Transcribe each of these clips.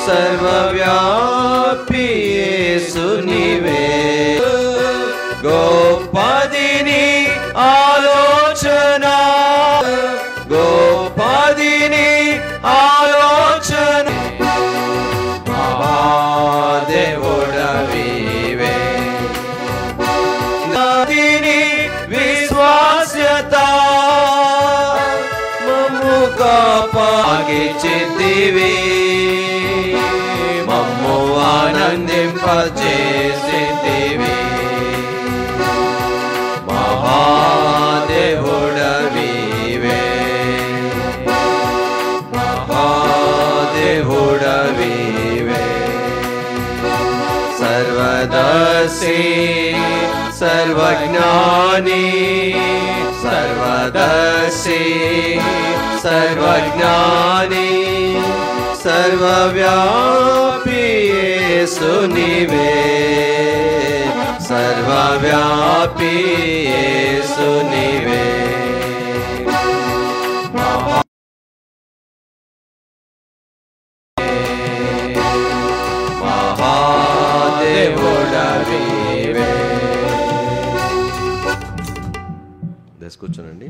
సర్వవ్యాపి యేసు నీవే, గొప్పది నీ ఆలోచన, గొప్పది నీ ఆలోచన, మహాదేవుడవివే, నాదిని విశ్వాస్యత మమ్ము కాపాగించితివి, మమ్ము ఆనందింపజేసితివి, మహాదేవుడవివే, మహాదేవుడవివే, సర్వదర్శి సర్వజ్ఞాని, సర్వదర్శి సర్వజ్ఞాని, సర్వవ్యాపి యేసు నీవే, సర్వవ్యాపి యేసు నీవే, మహాదేవుడవివే. కూర్చోనండి.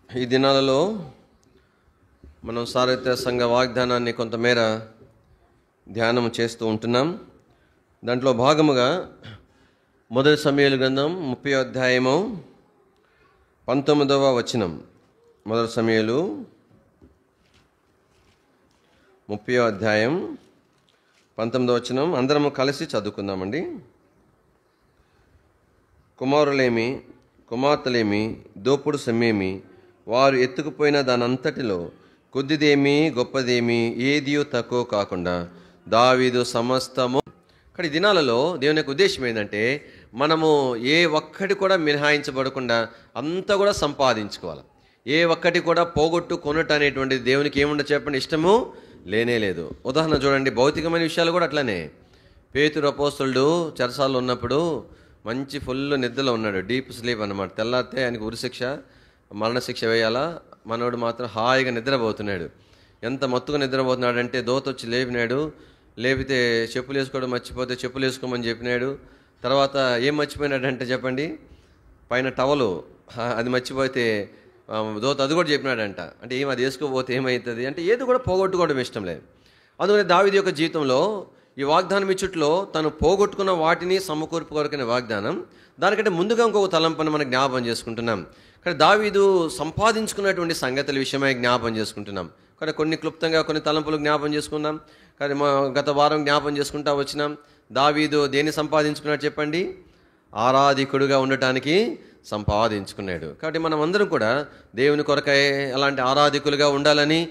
ఈ దినాలలో మనం సారథ్య సంఘ వాగ్దానాన్ని కొంతమేర ధ్యానం చేస్తూ ఉంటున్నాం. దాంట్లో భాగముగా మొదటి సమూయేలు గ్రంథం 30వ అధ్యాయము 19వ వచనం. మొదటి సమూయేలు 30వ అధ్యాయం 19వ వచనం అందరము కలిసి చదువుకుందామండి. కుమారులేమి కుమార్తెలేమి దోపుడు సొమ్మేమి వారు ఎత్తుకుపోయిన దానంతటిలో కొద్దిదేమి గొప్పదేమి ఏదియో తక్కువ కాకుండా దావీదు సమస్తము. కానీ దినాలలో దేవుని యొక్క ఉద్దేశం ఏంటంటే మనము ఏ ఒక్కటి కూడా మినహాయించబడకుండా అంతా కూడా సంపాదించుకోవాలి. ఏ ఒక్కటి కూడా పోగొట్టు కొనట అనేటువంటి దేవునికి ఏముండో చెప్పండి, ఇష్టము లేనే లేదు. ఉదాహరణ చూడండి, భౌతికమైన విషయాలు కూడా అట్లానే. పేతురు అపోస్తలుడు చెరసాల్లో ఉన్నప్పుడు మంచి ఫుల్ నిద్రలో ఉన్నాడు, డీప్ స్లీప్ అన్నమాట. తెల్లారితే ఆయనకు ఉరిశిక్ష మరణశిక్ష వేయాలా, మనోడు మాత్రం హాయిగా నిద్రపోతున్నాడు. ఎంత మత్తుగా నిద్రపోతున్నాడంటే దోత వచ్చి లేపినాడు. లేపితే చెప్పులు వేసుకోవడం మర్చిపోతే చెప్పులు వేసుకోమని చెప్పినాడు. తర్వాత ఏం మర్చిపోయినాడంటే చెప్పండి, పైన టవలు అది మర్చిపోతే దోత అది కూడా చెప్పినాడంట. అంటే అది వేసుకోకపోతే ఏమవుతుంది అంటే ఏది కూడా పోగొట్టుకోవడం ఇష్టం లేదు. అందుకని దావీదు యొక్క జీవితంలో ఈ వాగ్దానం ఇచ్చుట్లో తను పోగొట్టుకున్న వాటిని సమకూర్పుకొరకైన వాగ్దానం. దానికంటే ముందుగా ఇంకొక తలంపని మనం జ్ఞాపం చేసుకుంటున్నాం. కానీ దావీదు సంపాదించుకున్నటువంటి సంగతుల విషయమై జ్ఞాపం చేసుకుంటున్నాం. కానీ కొన్ని క్లుప్తంగా కొన్ని తలంపులు జ్ఞాపం చేసుకున్నాం. కానీ గత వారం జ్ఞాపం చేసుకుంటా వచ్చినాం. దావీదు దేన్ని సంపాదించుకున్నాడు చెప్పండి, ఆరాధికుడుగా ఉండటానికి సంపాదించుకున్నాడు. కాబట్టి మనం అందరం కూడా దేవుని కొరకై అలాంటి ఆరాధికులుగా ఉండాలని,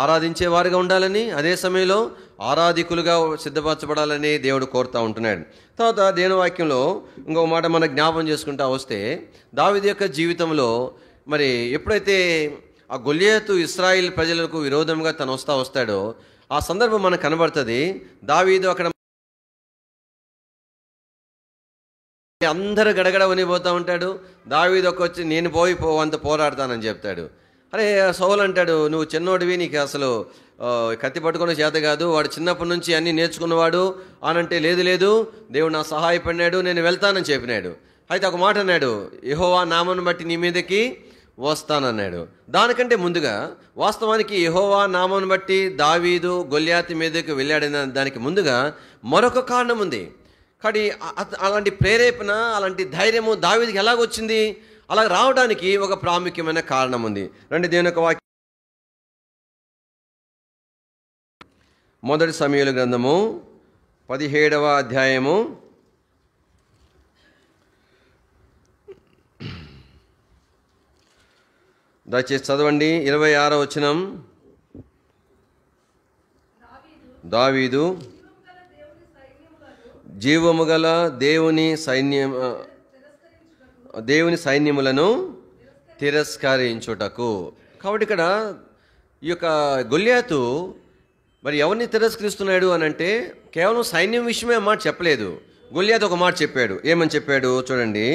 ఆరాధించేవారుగా ఉండాలని, అదే సమయంలో ఆరాధికులుగా సిద్ధపరచబడాలని దేవుడు కోరుతూ ఉంటున్నాడు. తర్వాత దేవుని వాక్యంలో ఇంకొక మాట మనం జ్ఞాపం చేసుకుంటా వస్తే దావీదు యొక్క జీవితంలో మరి ఎప్పుడైతే ఆ గొల్యాతు ఇశ్రాయేల్ ప్రజలకు విరోధంగా తను వస్తాడో ఆ సందర్భం మనకు కనబడుతుంది. దావీదు అక్కడ అందరూ గడగడ వనిపోతూ ఉంటాడు. దావీదు వచ్చి నేను అంత పోరాడతానని చెప్తాడు. అరే సౌలు అంటాడు, నువ్వు చిన్నోడివి, నీకు అసలు కత్తి పట్టుకునే చేత కాదు, వాడు చిన్నప్పటి నుంచి అన్నీ నేర్చుకున్నవాడు అనంటే లేదు లేదు దేవుడు నా సహాయపడినాడు, నేను వెళ్తానని చెప్పినాడు. అయితే ఒక మాట అన్నాడు, యెహోవా నామమును బట్టి నీ మీదకి వస్తానన్నాడు. దానికంటే ముందుగా వాస్తవానికి యెహోవా నామమును బట్టి దావీదు గొల్యాతు మీదకి వెళ్ళాడన్న దానికి ముందుగా మరొక కారణం ఉంది. కానీ అలాంటి ప్రేరేపణ, అలాంటి ధైర్యము దావీదుకి ఎలాగొచ్చింది? అలా రావడానికి ఒక ప్రాముఖ్యమైన కారణం ఉంది. రండి దేవుని యొక్క వాక్యం మొదటి సమూయేలు గ్రంథము 17వ అధ్యాయము 26వ వచనం. దావీదు జీవము గల దేవుని సైన్యములను తిరస్కరించుటకు. కాబట్టి ఇక్కడ ఈ యొక్క గొల్యాతు మరి ఎవరిని తిరస్కరిస్తున్నాడు అని అంటే కేవలం సైన్యం విషయమే ఆ మాట చెప్పలేదు. గొల్లియాతు ఒక మాట చెప్పాడు. ఏమని చెప్పాడు చూడండి.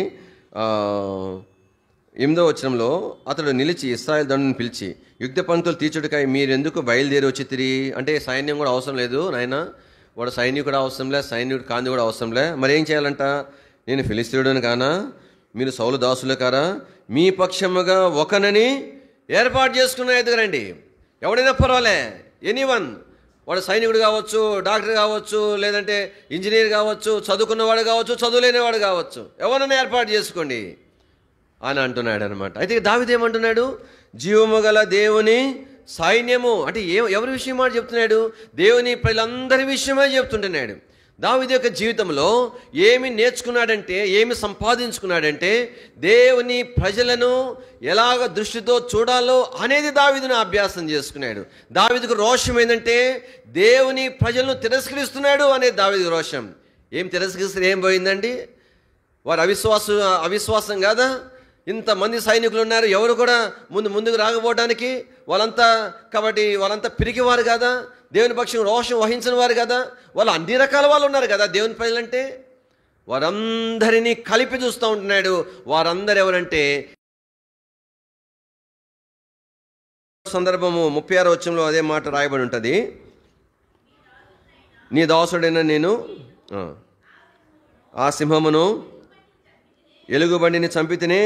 8వ వచనంలో, అతడు నిలిచి ఇశ్రాయేలు దండును పిలిచి, యుద్ధ పంక్తులు తీర్చుటకై మీరెందుకు బయలుదేరి వచ్చితిరి? అంటే సైన్యం కూడా అవసరం లేదు నాయన, వాడు సైనికుడు అవసరంలే, సైనికుడు కాంతి కూడా అవసరంలే. మరి ఏం చేయాలంట? నేను ఫిలిస్తీయుడని కానా, మీరు సౌలు దాసులు కారా, మీ పక్షముగా ఒకనని ఏర్పాటు చేసుకున్న ఎదుగురండి. ఎవడైనా పర్వాలే, ఎనీవన్, వాడు సైనికుడు కావచ్చు, డాక్టర్ కావచ్చు, లేదంటే ఇంజనీర్ కావచ్చు, చదువుకున్నవాడు కావచ్చు, చదువులేనివాడు కావచ్చు, ఎవరైనా ఏర్పాటు చేసుకోండి అని అంటున్నాడు అనమాట. అయితే దావీదు ఏమంటున్నాడు? జీవము గల దేవుని సైన్యము అంటే ఎవరి విషయం మాట చెప్తున్నాడు? దేవుని ప్రజలందరి విషయమే చెప్తుంటున్నాడు. దావీదు యొక్క జీవితంలో ఏమి నేర్చుకున్నాడంటే, ఏమి సంపాదించుకున్నాడంటే, దేవుని ప్రజలను ఎలాగ దృష్టితో చూడాలో అనేది దావీదును అభ్యాసం చేసుకున్నాడు. దావీదుకు రోషం ఏంటంటే దేవుని ప్రజలను తిరస్కరిస్తున్నాడు అనేది దావీదుకు రోషం. ఏం తిరస్కరిస్తే ఏం పోయిందండి? వారు అవిశ్వాసం కాదా? ఇంతమంది సైనికులు ఉన్నారు, ఎవరు కూడా ముందుకు రాకపోవడానికి కాబట్టి వాళ్ళంతా పిరికివారు కదా, దేవుని పక్షం రోషం వహించిన వారు కదా, వాళ్ళు అన్ని రకాల వాళ్ళు ఉన్నారు కదా దేవుని ప్రజలంటే. వారందరినీ కలిపి చూస్తూ ఉంటున్నాడు. వారందరూ ఎవరంటే, సందర్భము 36వ వచనంలో అదే మాట రాయబడి ఉంటుంది. నీ దాసుడైన నేను ఆ సింహమును ఎలుగుబండిని చంపితేనే,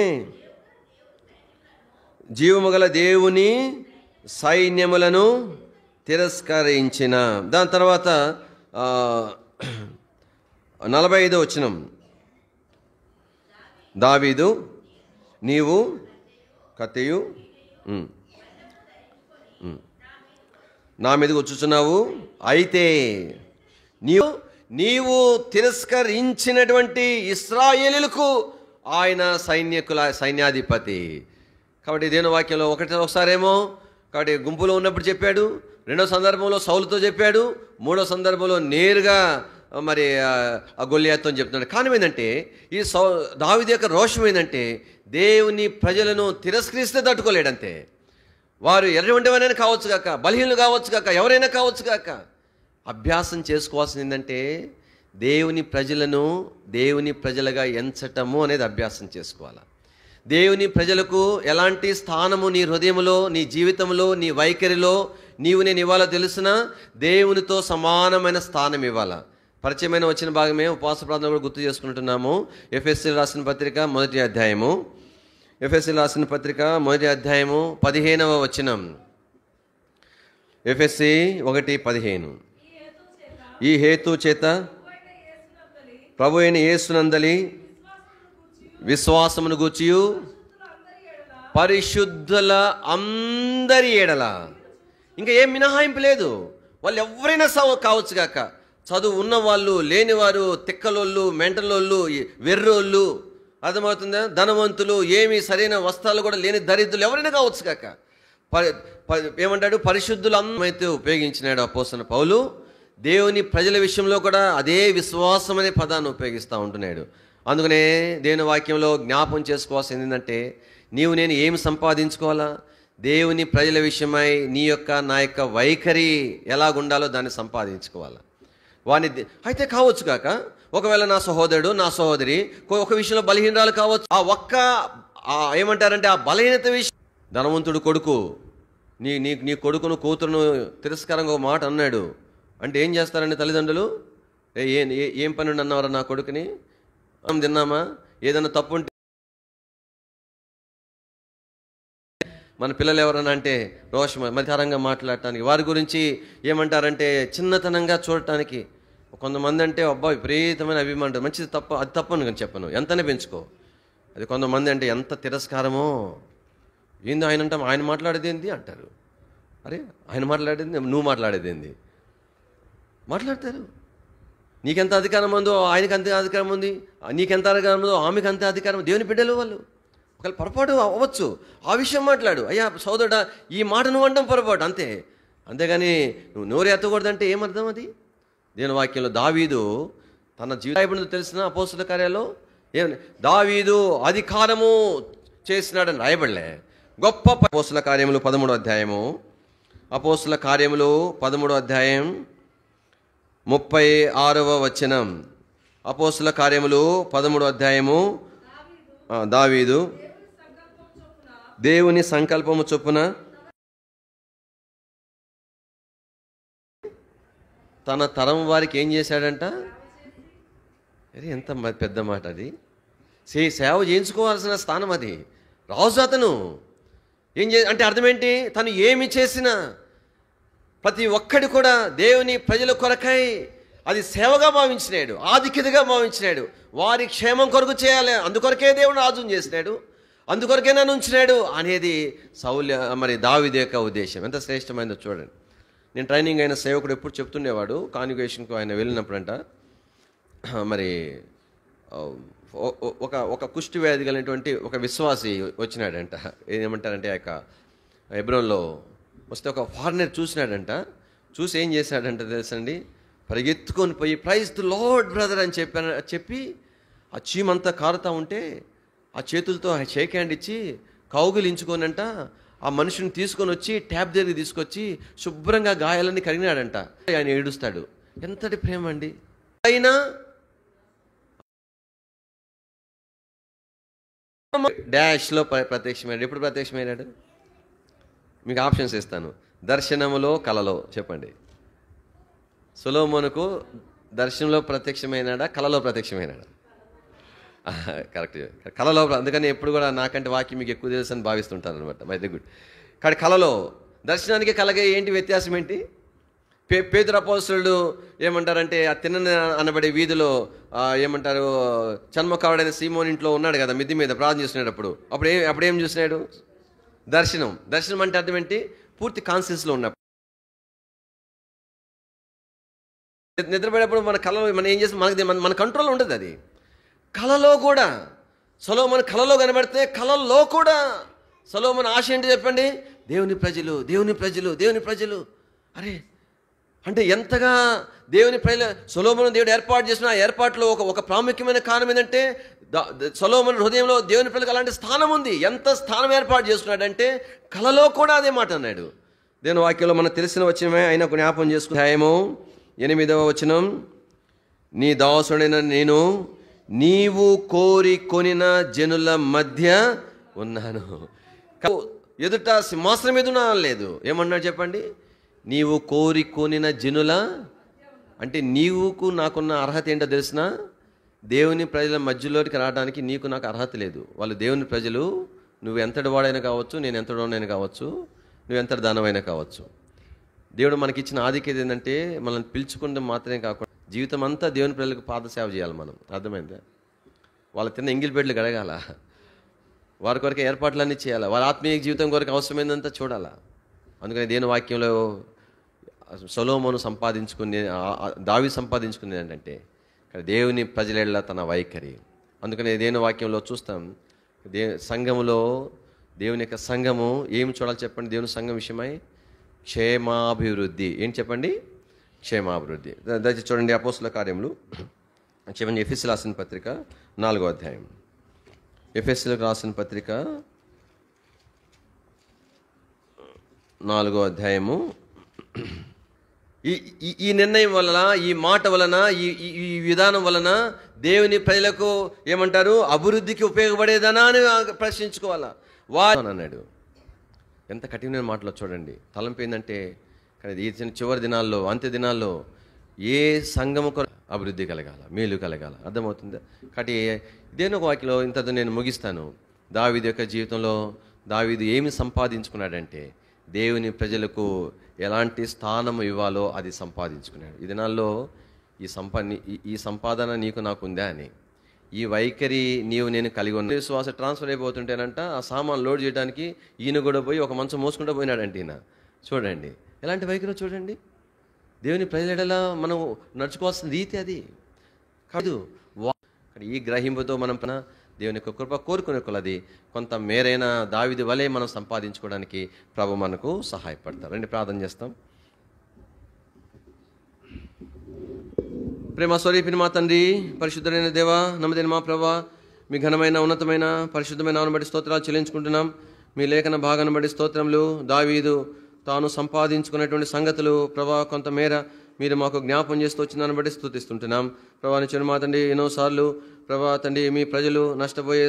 జీవము గల దేవుని సైన్యములను తిరస్కరించిన. దాని తర్వాత 45వ వచనం, దావీదు నీవు కత్తియు నా మీదకి వచ్చుచున్నావు, అయితే నీవు తిరస్కరించినటువంటి ఇశ్రాయేలీయులకు ఆయన సైన్యాధిపతి. కాబట్టి దేవుని వాక్యంలో ఒకసారేమో కాబట్టి గుంపులో ఉన్నప్పుడు చెప్పాడు, రెండో సందర్భంలో సౌలుతో చెప్పాడు, మూడో సందర్భంలో నేరుగా మరి ఆ గొల్లియాతుతో చెప్తున్నాడు. కారణం ఏంటంటే ఈ దావీదు యొక్క రోషం ఏంటంటే దేవుని ప్రజలను తిరస్కరిస్తే తట్టుకోలేడంతే. వారు ఎర్రవంటివైనా కావచ్చు కాక, బలహీనులు కావచ్చు కాక, ఎవరైనా కావచ్చు కాక, అభ్యాసం చేసుకోవాల్సింది ఏంటంటే దేవుని ప్రజలను దేవుని ప్రజలుగా ఎంచటము అనేది అభ్యాసం చేసుకోవాలి. దేవుని ప్రజలకు ఎలాంటి స్థానము నీ హృదయంలో, నీ జీవితంలో, నీ వైఖరిలో నేను ఇవ్వాలో తెలుసునా? దేవునితో సమానమైన స్థానం ఇవ్వాలా. పరిచయమైన వచ్చిన భాగమే ఉపవాస ప్రార్థన కూడా గుర్తు చేసుకుంటున్నాము. ఎఫెసీయులకు రాసిన పత్రిక 1వ అధ్యాయము, ఎఫెసీయులకు రాసిన పత్రిక 1వ అధ్యాయము 15వ వచనం. ఎఫెసీ 1:15, ఈ హేతు చేత ప్రభు అయిన యేసునందలి విశ్వాసమును గూర్చియు పరిశుద్ధుల అందరి ఎడల, ఇంకా ఏం మినహాయింపు లేదు, వాళ్ళు ఎవరైనా కావచ్చు కాక, చదువు ఉన్నవాళ్ళు, లేనివారు, తిక్కలోళ్ళు, మెంటలోళ్ళు, వెర్రోళ్ళు, అర్థమవుతుందా, ధనవంతులు, ఏమీ సరైన వస్త్రాలు కూడా లేని దరిద్రులు ఎవరైనా కావచ్చు కాక, ఏమంటాడు? పరిశుద్ధులందరైతే ఉపయోగించినాడు అపోస్తలుడైన పౌలు. దేవుని ప్రజల విషయంలో కూడా అదే విశ్వాసం అనే పదాన్ని ఉపయోగిస్తూ ఉంటున్నాడు. అందుకనే దేవుని వాక్యంలో జ్ఞాపం చేసుకోవాల్సింది ఏంటంటే, నేను ఏమి సంపాదించుకోవాలా? దేవుని ప్రజల విషయమై నా యొక్క వైఖరి ఎలాగుండాలో దాన్ని సంపాదించుకోవాలా. అయితే కావచ్చు కాక, ఒకవేళ నా సహోదరుడు, నా సహోదరి ఒక విషయంలో బలహీనరాలు కావచ్చు. ఏమంటారంటే ఆ బలహీనత విషయం, ధనవంతుడు కొడుకు నీ కొడుకును కూతురును తిరస్కారంగా ఒక మాట అన్నాడు అంటే ఏం చేస్తారండి తల్లిదండ్రులు? ఏం పని అన్నవారా నా కొడుకుని? తిన్నామా? ఏదన్నా తప్పు ఉంటే మన పిల్లలు ఎవరన్నా అంటే రోషం మధ్యాహ్నంగా మాట్లాడటానికి, వారి గురించి ఏమంటారంటే చిన్నతనంగా చూడటానికి. కొంతమంది అంటే అబ్బా విపరీతమైన అభిమానం, మంచిది తప్ప, అది తప్పని కానీ చెప్పను, ఎంతనే పెంచుకో. అది కొంతమంది అంటే ఎంత తిరస్కారమో, ఏంది ఆయన అంటాం, ఆయన మాట్లాడేది ఏంది అంటారు. అరే ఆయన మాట్లాడేది నువ్వు మాట్లాడేది ఏంది మాట్లాడతారు. నీకెంత అధికారం ఉందో ఆయనకి అంతే అధికారం ఉంది, నీకెంత అధికారం ఉందో ఆమెకు అంతే అధికారం. దేవుని బిడ్డలు వాళ్ళు ఒకవేళ పొరపాటు అవ్వచ్చు, ఆ విషయం మాట్లాడు. అయ్యా సోదరుడా, ఈ మాట నువ్వు అనడం పొరపాటు అంతే, అంతేగాని నువ్వు నోరు ఎత్తకూడదంటే ఏమర్థం? అది దేవుని వాక్యంలో దావీదు తన జీవితం తెలిసిన అపోస్తలుల కార్యాల్లో దావీదు అధికారము చేసినాడని రాయబడలే. గొప్ప అపోస్తలుల కార్యములు 13వ అధ్యాయము అపోస్తుల కార్యములు 13వ అధ్యాయం 36వ వచనం. అపోస్తుల కార్యములు 13వ అధ్యాయము. దావీదు దేవుని సంకల్పము చొప్పున తన తరం వారికి ఏం చేశాడంట? అది ఎంత పెద్ద మాట! అది సేవ చేయించుకోవాల్సిన స్థానం. అది రాజు అతను ఏం అంటే అర్థం ఏంటి? తను ఏమి చేసినా ప్రతి ఒక్కడి కూడా దేవుని ప్రజల కొరకై అది సేవగా భావించినాడు, ఆధిక్యతగా భావించినాడు. వారి క్షేమం కొరకు చేయాలి, అందుకొరకే దేవుడు రాజుని చేసినాడు, అందుకొరకే నన్ను ఉంచినాడు అనేది దావీదు యొక్క ఉద్దేశం. ఎంత శ్రేష్టమైందో చూడండి. నేను ట్రైనింగ్ అయిన సేవకుడు ఎప్పుడు చెప్తుండేవాడు, కాన్వికేషన్కు ఆయన వెళ్ళినప్పుడంట, మరి ఒక కుష్టి వ్యాధి కలిగినటువంటి ఒక విశ్వాసి వచ్చినాడంట. ఏమంటారంటే ఆ యొక్క హెబ్రోన్లో వస్తే ఒక ఫారినర్ చూసినాడంట. చూసి ఏం చేశాడంట తెలుసండి? పరిగెత్తుకొని పోయి ప్రైజ్ ది లార్డ్ బ్రదర్ అని చెప్పి ఆ చీమంతా కారుతూ ఉంటే ఆ చేతులతో షేక్ హ్యాండ్ ఇచ్చి కౌగిలించుకోనంట ఆ మనిషిని తీసుకొని వచ్చి ట్యాబ్ దగ్గరికి తీసుకొచ్చి శుభ్రంగా గాయాలన్నీ కడిగినాడంట. ఆయన ఏడుస్తాడు. ఎంతటి ప్రేమ అండి! అయినా డాష్లో ప్రత్యక్షమైనాడు. ఎప్పుడు ప్రత్యక్షమైనాడు? మీకు ఆప్షన్స్ ఇస్తాను. దర్శనములో, కలలో. చెప్పండి. సొలొమోనుకు దర్శనంలో ప్రత్యక్షమైనాడా, కలలో ప్రత్యక్షమైనాడా? కరెక్ట్, కలలో. అందుకని ఎప్పుడు కూడా నాకంటే వాక్యం మీకు ఎక్కువ తెలుసు అని భావిస్తుంటాను అనమాట. Very good. కానీ కలలో దర్శనానికి కలగే ఏంటి వ్యత్యాసం ఏంటి? పేతురు అపోస్తలుడు ఏమంటారంటే ఆ తిన్నని అనబడే వీధిలో ఏమంటారు చర్మకారుడైన సీమోన్ ఇంట్లో ఉన్నాడు కదా, మిద్ది మీద ప్రార్థన చేస్తున్నాడు. అప్పుడేం చూసినాడు? దర్శనం. దర్శనం అంటే అర్థం ఏంటి? పూర్తి కాన్షియస్లో ఉన్నప్పుడు. నిద్రపోయేటప్పుడు మన కళలో మనం ఏం చేస్తాం? మన కంట్రోల్లో ఉండదు అది. కళలో కూడా సొలొమోను కళలో కనబడితే కళల్లో కూడా సొలొమోను ఆశ ఏంటి చెప్పండి? దేవుని ప్రజలు, దేవుని ప్రజలు, దేవుని ప్రజలు. అరే అంటే ఎంతగా దేవుని ప్రజలు సొలొమోను దేవుడు ఏర్పాటు చేసిన ఆ ఏర్పాటులో ఒక ప్రాముఖ్యమైన కారణం ఏంటంటే సొలొమోను హృదయంలో దేవుని ప్రజలకు అలాంటి స్థానం ఉంది. ఎంత స్థానం ఏర్పాటు చేసుకున్నాడంటే కళలో కూడా అదే మాట అన్నాడు. దేవుని వాక్యంలో మనకు తెలిసిన వచనమే అయినా జ్ఞాపకం చేసుకునే అధ్యాయము 8వ వచనం. నీ దాసుడైన నేను నీవు కోరి కొనిన జనుల మధ్య ఉన్నాను. ఎదుట సింహాసనం మీద లేదు. ఏమన్నాడు చెప్పండి? నీవు కోరి కొనిన జనుల అంటే నీవుకు నాకున్న అర్హత ఏంటో తెలిసిన? దేవుని ప్రజల మధ్యలోకి రావడానికి నీకు నాకు అర్హత లేదు. వాళ్ళు దేవుని ప్రజలు. నువ్వు ఎంతటి వాడైనా కావచ్చు, నేను ఎంతటి వాడైనా కావచ్చు, నువ్వు ఎంతటి దానమైనా కావచ్చు. దేవుడు మనకిచ్చిన ఆధిక్యత ఏంటంటే మనల్ని పిలుచుకుంటే మాత్రమే కాకుండా జీవితం అంతా దేవుని ప్రజలకు పాదసేవ చేయాలి మనం. అర్థమైందా? వాళ్ళ తిన్న ఎంగిలిపెట్లు గడగాల, వారి కొరకు ఏర్పాట్లన్నీ చేయాలి, వారి ఆత్మీయ జీవితం కొరకు అవసరమైనంత చూడాలా. అందుకని దేవుని వాక్యంలో సొలొమోను దావీదు సంపాదించుకునేది ఏంటంటే దేవుని ప్రజల తన వైఖరి. అందుకని దేవుని వాక్యంలో చూస్తాం. సంఘములో దేవుని యొక్క సంఘము ఏం చూడాలి చెప్పండి? దేవుని సంఘం విషయమై క్షేమాభివృద్ధి. ఏంటి చెప్పండి? క్షేమాభివృద్ధి. దయచేసి చూడండి అపోస్తుల కార్యములు చెప్పండి. ఎఫెసీయులకు రాసిన పత్రిక 4వ అధ్యాయం. ఎఫెసీయులకు రాసిన పత్రిక 4వ అధ్యాయము. ఈ నిర్ణయం వలన, ఈ మాట వలన, ఈ విధానం వలన దేవుని ప్రజలకు ఏమంటారు? అభివృద్ధికి ఉపయోగపడేదనా అని ప్రశ్నించుకోవాలా వారు అన్నాడు. ఎంత కఠినమైన మాటలో చూడండి. తలంపు ఏంటంటే ఈ చివరి దినాల్లో, అంత్య దినాల్లో ఏ సంఘము అభివృద్ధి కలగాల, మేలు కలగాల. అర్థమవుతుందా? కాబట్టి ఇదేనొక వాక్యలో ఇంతతో నేను ముగిస్తాను. దావీదు యొక్క జీవితంలో దావీదు ఏమి సంపాదించుకున్నాడంటే దేవుని ప్రజలకు ఎలాంటి స్థానం ఇవ్వాలో అది సంపాదించుకున్నాడు. ఈ దినాల్లో ఈ సంపాదన నీకు నాకు ఉందా అని, ఈ వైఖరి నీవు నేను కలిగి ఉన్న విశ్వాస ట్రాన్స్ఫర్ అయిపోతుంటేనంట ఆ సామాన్ లోడ్ చేయడానికి ఈయన కూడా పోయి ఒక మంచం మోసుకుంటూ పోయినాడంటే ఈయన. చూడండి ఎలాంటి వైఖరి చూడండి. దేవుని ప్రజలెడలా మనం నడుచుకోవాల్సిన రీతి అది కాదు. ఈ గ్రహింపుతో మనం దేవుని యొక్క కృప కోరుకునే కొలది కొంత మేరైన దావీదు వలె మనం సంపాదించుకోవడానికి ప్రభు మనకు సహాయపడతారు. రండి ప్రార్థన చేస్తాం. ప్రేమ స్వరూపిణి మా తండ్రి, పరిశుద్ధమైన దేవా, నమ్మదైన మా ప్రభా, మీ ఘనమైన ఉన్నతమైన పరిశుద్ధమైన నామమును బట్టి స్తోత్రాలు చెల్లించుకుంటున్నాం. మీ లేఖన భాగాన్ని బట్టి స్తోత్రములు. దావీదు తాను సంపాదించుకునేటువంటి సంగతులు ప్రభా కొంతమేర మీరు మాకు జ్ఞాపం చేస్తూ వచ్చిందని బట్టి స్తుతిస్తుంటున్నాం. ప్రభా నిత్యం మా తండ్రి ఎన్నోసార్లు ప్రభా తండ్రి మీ ప్రజలు నష్టపోయే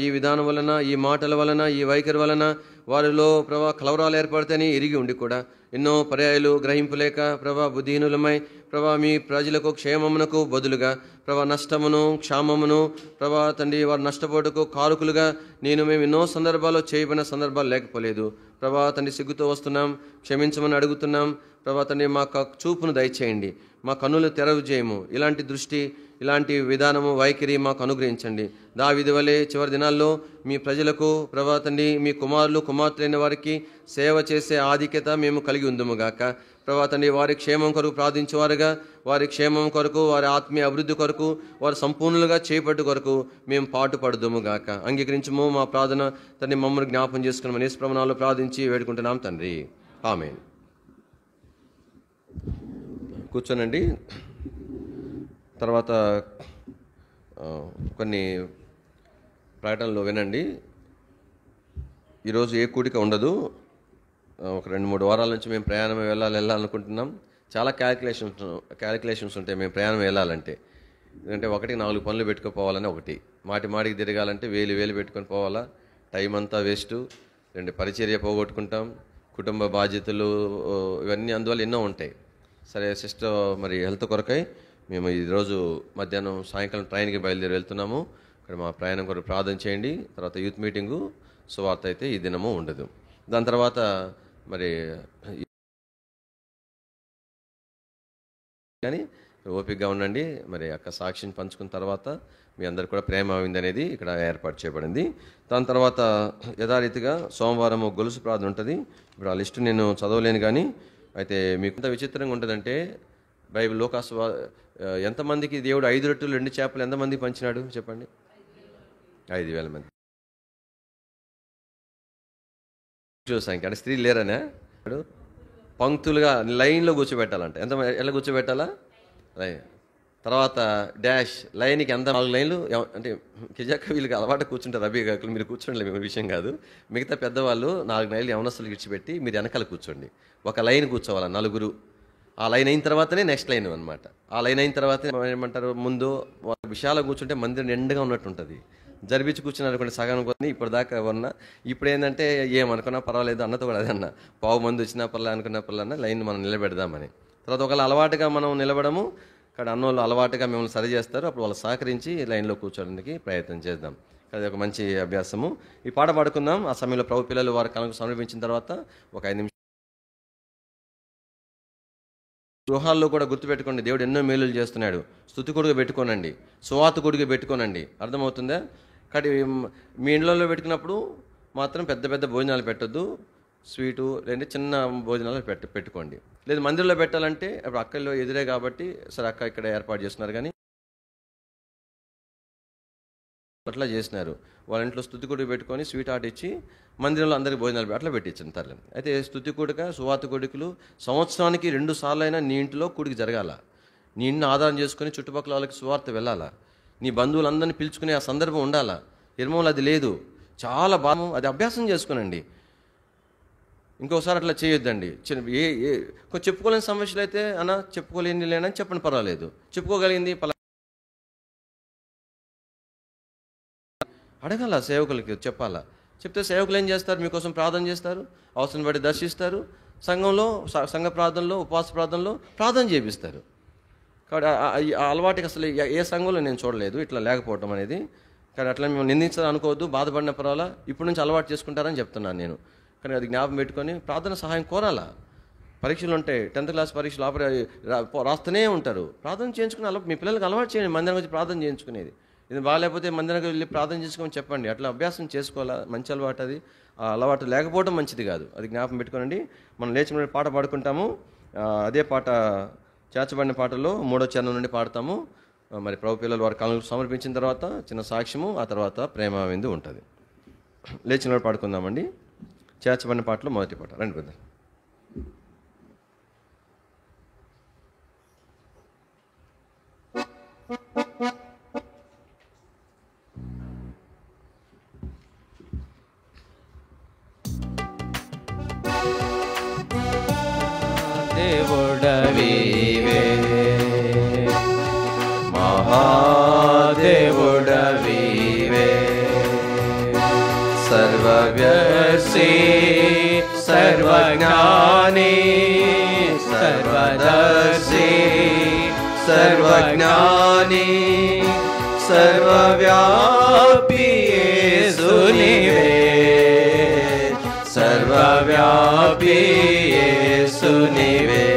ఈ విధానం వలన, ఈ మాటల వలన, ఈ వైఖరి వలన వారిలో ప్రభా కలవరాలు ఏర్పడితేనే ఎరిగి ఉండి కూడా ఎన్నో పర్యాయాలు గ్రహింపులేక ప్రభా బుద్ధిహీనులమై ప్రభా మీ ప్రజలకు క్షేమమునకు బదులుగా ప్రభా నష్టమును క్షామమును ప్రభా తండ్రి వారు నష్టపోటుకు కారుకులుగా మేము ఎన్నో సందర్భాల్లో చేయబడిన సందర్భాలు లేకపోలేదు. ప్రభా తండ్రి సిగ్గుతో వస్తున్నాం, క్షమించమని అడుగుతున్నాం. ప్రభా తండ్రి మా చూపును దయచేయండి, మా కన్నులు తెరవు చేయము. ఇలాంటి దృష్టి, ఇలాంటి విధానము, వైఖరి మాకు అనుగ్రహించండి. దావీదు వలె చివరి దినాల్లో మీ ప్రజలకు ప్రభా తండ్రి మీ కుమారులు కుమార్తెలైన వారికి సేవ చేసే ఆధిక్యత మేము కలిగి ఉందుముగాక. ప్రభా తండ్రి వారి క్షేమం కొరకు ప్రార్థించేవారుగా, వారి క్షేమం కొరకు, వారి ఆత్మీయ అభివృద్ధి కొరకు, వారి సంపూర్ణంగా చేపట్టు కొరకు మేము పాటుపడుదుముగాక. అంగీకరించము మా ప్రార్థన తండ్రి, మమ్మల్ని జ్ఞాపం చేసుకుని యేసు నామములో ప్రార్థించి వేడుకుంటున్నాం తండ్రి, ఆమేన్. కూర్చోనండి. తర్వాత కొన్ని ప్రకటనలు వినండి. ఈరోజు ఏ కూడిక ఉండదు. ఒక 2-3 వారాల నుంచి మేము ప్రయాణం వెళ్ళాలనుకుంటున్నాం. చాలా క్యాలిక్యులేషన్స్ ఉంటాయి మేము ప్రయాణం వెళ్ళాలంటే. ఎందుకంటే 1-4 పనులు పెట్టుకుపోవాలని, ఒకటి మాటికి తిరగాలంటే వేలు పెట్టుకొని పోవాలా, టైం అంతా వేస్టు. 2 పరిచర్య పోగొట్టుకుంటాం, కుటుంబ బాధ్యతలు, ఇవన్నీ అందువల్ల ఎన్నో ఉంటాయి. సరే సిస్టర్ మరి హెల్త్ కొరకై మేము ఈరోజు మధ్యాహ్నం సాయంకాలం ట్రైన్కి బయలుదేరి వెళ్తున్నాము. ఇక్కడ మా ప్రయాణం కొరకు ప్రార్థన చేయండి. తర్వాత యూత్ మీటింగు, సువార్త అయితే ఈ దినము ఉండదు. దాని తర్వాత మరి కానీ ఓపికగా ఉండండి. మరి అక్క సాక్షిని పంచుకున్న తర్వాత మీ అందరు కూడా ప్రేమ అయింది అనేది ఇక్కడ ఏర్పాటు చేయబడింది. దాని తర్వాత యథారీతిగా సోమవారం గొలుసు ప్రార్థన ఉంటుంది. ఇప్పుడు ఆ లిస్టు నేను చదవలేను, కానీ అయితే మీకు ఎంత విచిత్రంగా ఉంటుందంటే, బైబిల్ లోకాసు ఎంతమందికి దేవుడు 5 రొట్టెలు 2 చేపలు ఎంతమందికి పంచినాడు చెప్పండి? 5,000 మంది. సంఖ్య అంటే స్త్రీలు లేరనే పంక్తులుగా లైన్లో కూర్చోబెట్టాలంట. ఎలా కూర్చోబెట్టాలా? తర్వాత డాష్ లైన్కి ఎంత 4 లైన్లు. అంటే కిజాక వీళ్ళకి అలవాటు కూర్చుంటారు. రబీ కాకులు మీరు కూర్చోండి, మీ విషయం కాదు. మిగతా పెద్దవాళ్ళు 4 లైన్లు యవనస్తులు విడిచిపెట్టి మీరు వెనకాల కూర్చోండి. ఒక లైన్ కూర్చోవాలి 4. ఆ లైన్ అయిన తర్వాతనే నెక్స్ట్ లైన్ అనమాట. ఆ లైన్ అయిన తర్వాత ఏమంటారు, ముందు విశాల కూర్చుంటే మందిరం నిండుగా ఉన్నట్టు ఉంటుంది. జరిపించి కూర్చున్నారు అనుకోండి సగం కొన్ని ఇప్పటిదాకా ఉన్నా. ఇప్పుడు ఏంటంటే ఏమనుకున్నా పర్వాలేదు, అన్నతో కూడా అదే అన్న, పావు మంది వచ్చినా పర్లే అనుకున్న పర్లన్నా లైన్ మనం నిలబెడదామని. తర్వాత ఒకవేళ అలవాటుగా మనం నిలబడము, ఇక్కడ అన్నోళ్ళు అలవాటుగా మిమ్మల్ని సరి చేస్తారు. అప్పుడు వాళ్ళు సహకరించి లైన్లో కూర్చోడానికి ప్రయత్నం చేద్దాం. అది ఒక మంచి అభ్యాసము. ఈ పాట పాడుకుందాం. ఆ సమయంలో ప్రభు పిల్లలు వారి కళకు సమర్పించిన తర్వాత ఒక 5 నిమిషాలు గృహాల్లో కూడా గుర్తుపెట్టుకోండి, దేవుడు ఎన్నో మేలులు చేస్తున్నాడు. స్తుతి కొడుకు పెట్టుకోనండి, సువార్త కొడుకు పెట్టుకోనండి. అర్థమవుతుందా? కాబట్టి మీ ఇళ్ళల్లో పెట్టుకున్నప్పుడు మాత్రం పెద్ద పెద్ద భోజనాలు పెట్టొద్దు. స్వీటు లేదంటే చిన్న భోజనాలు పెట్టుకోండి. లేదు మందిరంలో పెట్టాలంటే అప్పుడు అక్కల్లో ఎదురే కాబట్టి సరే అక్క ఇక్కడ ఏర్పాటు చేస్తున్నారు, కానీ అట్లా చేసినారు. వాళ్ళ ఇంట్లో స్తుతి కొడుకు పెట్టుకొని స్వీట్ ఆట ఇచ్చి మందిరంలో అందరికి భోజనాలు అట్లా పెట్టించాను తరలి. అయితే స్తుతి కొడుక సువార్త కొడుకులు సంవత్సరానికి 2 సార్లు అయినా నీ ఇంట్లో కూడికి జరగాల. నీ ఇంటిని ఆధారం చేసుకుని చుట్టుపక్కల వాళ్ళకి సువార్త వెళ్ళాలా. నీ బంధువులందరినీ పిలుచుకునే ఆ సందర్భం ఉండాలా. నిర్మూలు అది లేదు. చాలా బాగా అది అభ్యాసం చేసుకునండి. ఇంకోసారి అట్లా చేయొద్దండి. కొంచెం చెప్పుకోలేని సమస్యలు అయితే అన్న చెప్పుకోలేని లేనని చెప్పండి, పర్వాలేదు. చెప్పుకోగలిగింది అడగాల, సేవకులకి చెప్పాలా. చెప్తే సేవకులు ఏం చేస్తారు, మీకోసం ప్రార్థన చేస్తారు, అవసరం బట్టి దర్శిస్తారు, సంఘంలో సంఘ ప్రార్థనలో ఉపవాస ప్రార్థనలో ప్రార్థన చేపిస్తారు. కాబట్టి ఆ అలవాటుకి అసలు ఏ సంఘంలో నేను చూడలేదు ఇట్లా లేకపోవటం అనేది. కానీ అట్లా మేము నిందించాలని అనుకోవద్దు, బాధపడిన పర్వాలా, ఇప్పటి నుంచి అలవాటు చేసుకుంటారని చెప్తున్నాను నేను. కానీ అది జ్ఞాపకం పెట్టుకొని ప్రార్థన సహాయం కోరాలా. పరీక్షలు ఉంటాయి, 10th క్లాస్ పరీక్షలు రాస్తూనే ఉంటారు. ప్రార్థన చేయించుకుని మీ పిల్లలకి అలవాటు చేయండి, మందిరం వచ్చి ప్రార్థన చేయించుకునేది. ఇది బాగాలేకపోతే మందిరానికి వెళ్ళి ప్రార్థన చేసుకోమని చెప్పండి. అట్లా అభ్యాసం చేసుకోవాలా, మంచి అలవాటు అది. ఆ అలవాటు లేకపోవడం మంచిది కాదు, అది జ్ఞాపకం పెట్టుకోనండి. మనం లేచిన పాట పాడుకుంటాము. అదే పాట చేర్చబడిన పాటలో 3వ చరణం నుండి పాడతాము. మరి ప్రభు పిల్లలు వారి కళను సమర్పించిన తర్వాత చిన్న సాక్ష్యము, ఆ తర్వాత ప్రేమ విందు ఉంటుంది. లేచిన పాడుకుందామండి. చేర్చబడిన పాటలో మొదటి పాట. రండి పెద్ద. దేవుడవీవే మహాదేవుడవీవే సర్వవ్యాపి సర్వజ్ఞాని సర్వదర్శి సర్వజ్ఞాని సర్వవ్యాపి యేసు నీవే సర్వవ్యాపి యేసు నీవే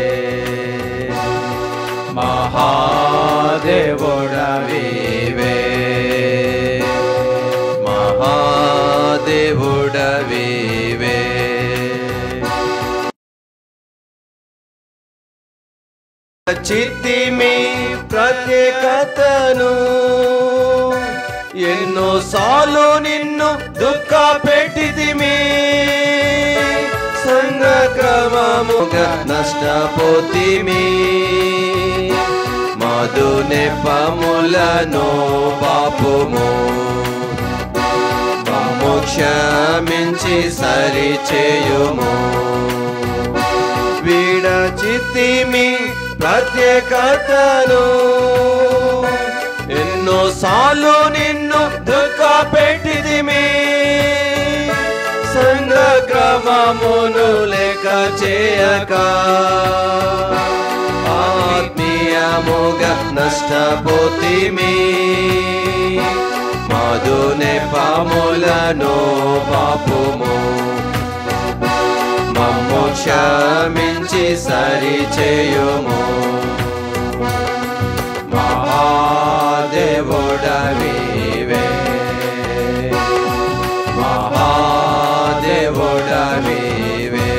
మహాదేవుడవీవే మహాదేవుడవీవే చిత్తిమి ప్రత్యేకతను ఎన్నోసార్లు నిన్ను దుఃఖ పెట్టితిమి సంగక్రమముగా నష్టపోతిమి మధు నెపములను పాపుము మమ్ము క్షమించి సరిచేయుము విడచితిమి ప్రత్యేకతను ఎన్నోసార్లు నిన్ను దుఃఖ పెట్టితిమి సంగక్రమమును లెక్క చేయక ఆత్మీయముగా నష్టపోతిమి మధు నెపములను పాపుము మమ్ము క్షమించి సరిచేయుము మహాదేవుడవీవే మహాదేవుడవీవే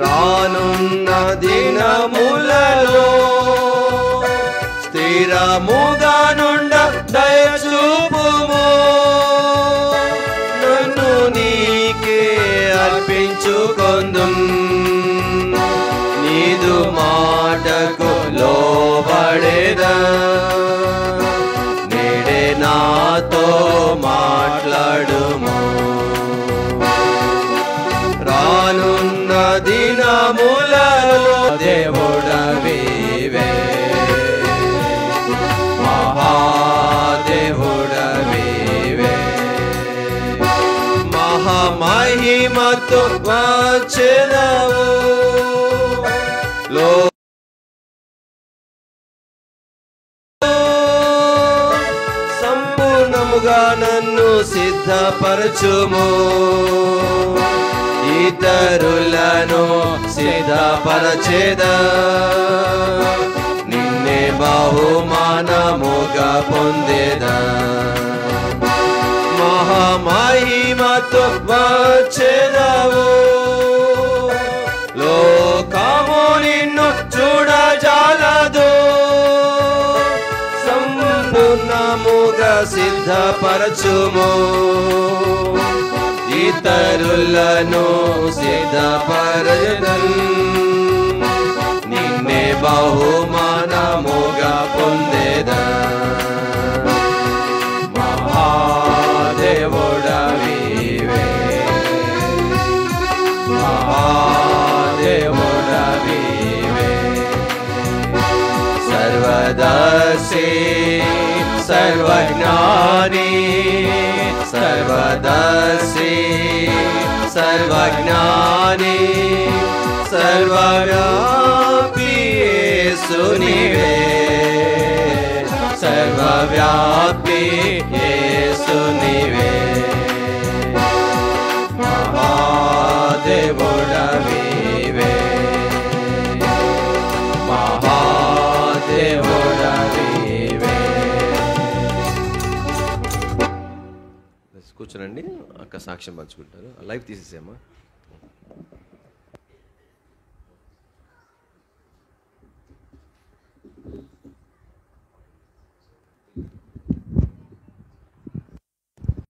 రానున్న దినములలో స్థిరముగా నుండ దయచూపుము నన్ను నీకే అర్పించుకొందుం నీదు మాటకు లోబడేదా నేడే నాతో మాట్లాడుము రానున్న దినములలో దేవుడవీవే మహాదేవుడవీవే మహామహిమతో వచ్చెదవు సంపూర్ణముగా నన్ను సిద్ధపరచుము ఇతరులను సిద్ధపరచేదా నిన్నే బహుమానముగా పొందేదా మహామహిమతో వచ్చెదవు లోకము నిన్ను చూడజాలదు సంపూర్ణముగా సిద్ధపరచుము ఇతరులను సిద్ధపరచు నిన్నే బహుమానముగా పొందేదా మహాదేవుడవీవే మహాదేవుడవీవే సర్వదర్శి సర్వజ్ఞాని సర్వదర్శి సర్వజ్ఞాని సర్వవ్యాపి యేసు నీవే సర్వవ్యాపి యేసు నీవే మహాదేవుడవీవే మహాదేవుడవీవే కూర్చోనండి అక్క సాక్ష్యం పంచుకుంటారు లైవ్ తీసేసేమ్మా